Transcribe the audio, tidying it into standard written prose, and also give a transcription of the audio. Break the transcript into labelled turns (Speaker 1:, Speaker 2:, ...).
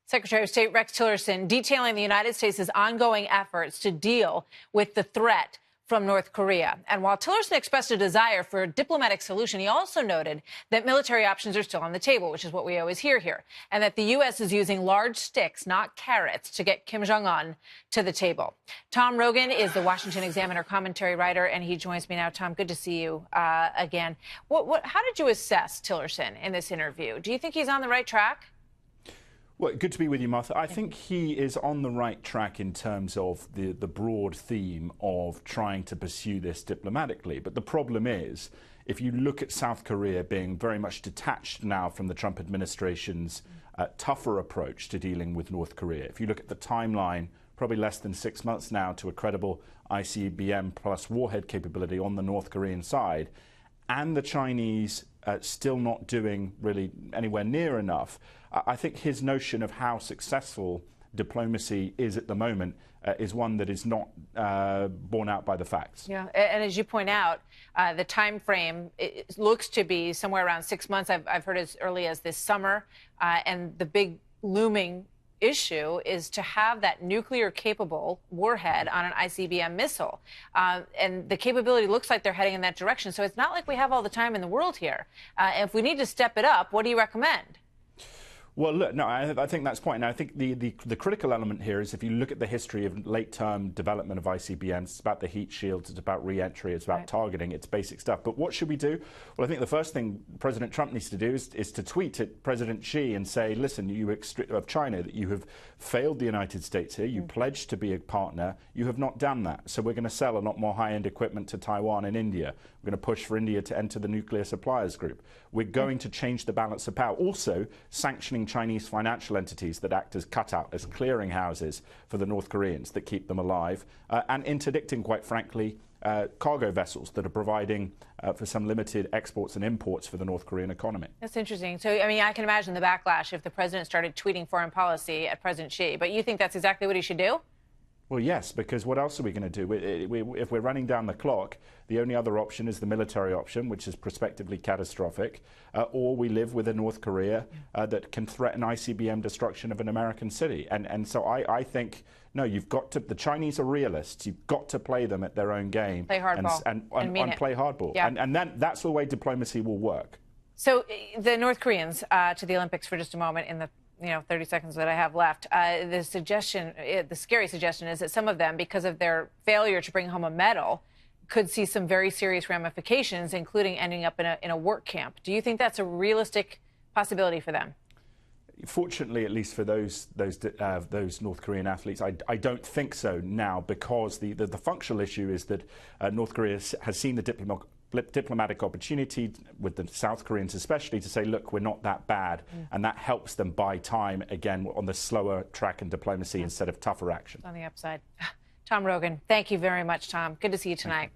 Speaker 1: Secretary of State Rex Tillerson detailing the United States' ongoing efforts to deal with the threat from North Korea. And while Tillerson expressed a desire for a diplomatic solution, he also noted that military options are still on the table, which is what we always hear here, and that the U.S. is using large sticks, not carrots, to get Kim Jong-un to the table. Tom Rogan is the Washington Examiner commentary writer, and he joins me now. Tom, good to see you again. How did you assess Tillerson in this interview? Do you think he's on the right track?
Speaker 2: Well, good to be with you, Martha. I think he is on the right track in terms of the broad theme of trying to pursue this diplomatically. But the problem is, if you look at South Korea being very much detached now from the Trump administration's tougher approach to dealing with North Korea, if you look at the timeline, probably less than 6 months now to a credible ICBM plus warhead capability on the North Korean side, and the Chinese still not doing really anywhere near enough, I think his notion of how successful diplomacy is at the moment is one that is not borne out by the facts.
Speaker 1: Yeah, and as you point out, the time frame looks to be somewhere around 6 months. I've heard as early as this summer, and the big looming issue is to have that nuclear-capable warhead on an ICBM missile. And the capability looks like they're heading in that direction. So it's not like we have all the time in the world here. If we need to step it up, what do you recommend?
Speaker 2: Well, look, no, I think that's the point. And I think the critical element here is if you look at the history of late-term development of ICBMs, it's about the heat shields, it's about re-entry, it's about targeting, it's basic stuff. But what should we do? Well, I think the first thing President Trump needs to do is to tweet at President Xi and say, listen, you of China, that you have failed the United States here, you pledged to be a partner, you have not done that. So we're going to sell a lot more high-end equipment to Taiwan and India. We're going to push for India to enter the nuclear suppliers group. We're going to change the balance of power. Also, sanctioning Chinese financial entities that act as cutout, as clearinghouses for the North Koreans that keep them alive, and interdicting, quite frankly, cargo vessels that are providing for some limited exports and imports for the North Korean economy.
Speaker 1: That's interesting. So, I mean, I can imagine the backlash if the president started tweeting foreign policy at President Xi. But you think that's exactly what he should do?
Speaker 2: Well, yes, because what else are we going to do? If we're running down the clock, the only other option is the military option, which is prospectively catastrophic, or we live with a North Korea that can threaten ICBM destruction of an American city. And so I think, no, you've got to, the Chinese are realists. You've got to play them at their own game.
Speaker 1: Play hardball
Speaker 2: and play hardball.
Speaker 1: Yeah.
Speaker 2: And then that's the way diplomacy will work.
Speaker 1: So the North Koreans, to the Olympics for just a moment in the 30 seconds that I have left. The scary suggestion is that some of them, because of their failure to bring home a medal, could see some very serious ramifications, including ending up in a work camp. Do you think that's a realistic possibility for them?
Speaker 2: Fortunately, at least for those North Korean athletes, I don't think so now, because the functional issue is that North Korea has seen the diplomatic opportunity with the South Koreans especially to say, look, we're not that bad, and that helps them buy time again on the slower track in diplomacy instead of tougher action.
Speaker 1: On the upside. Tom Rogan, thank you very much, Tom. Good to see you tonight.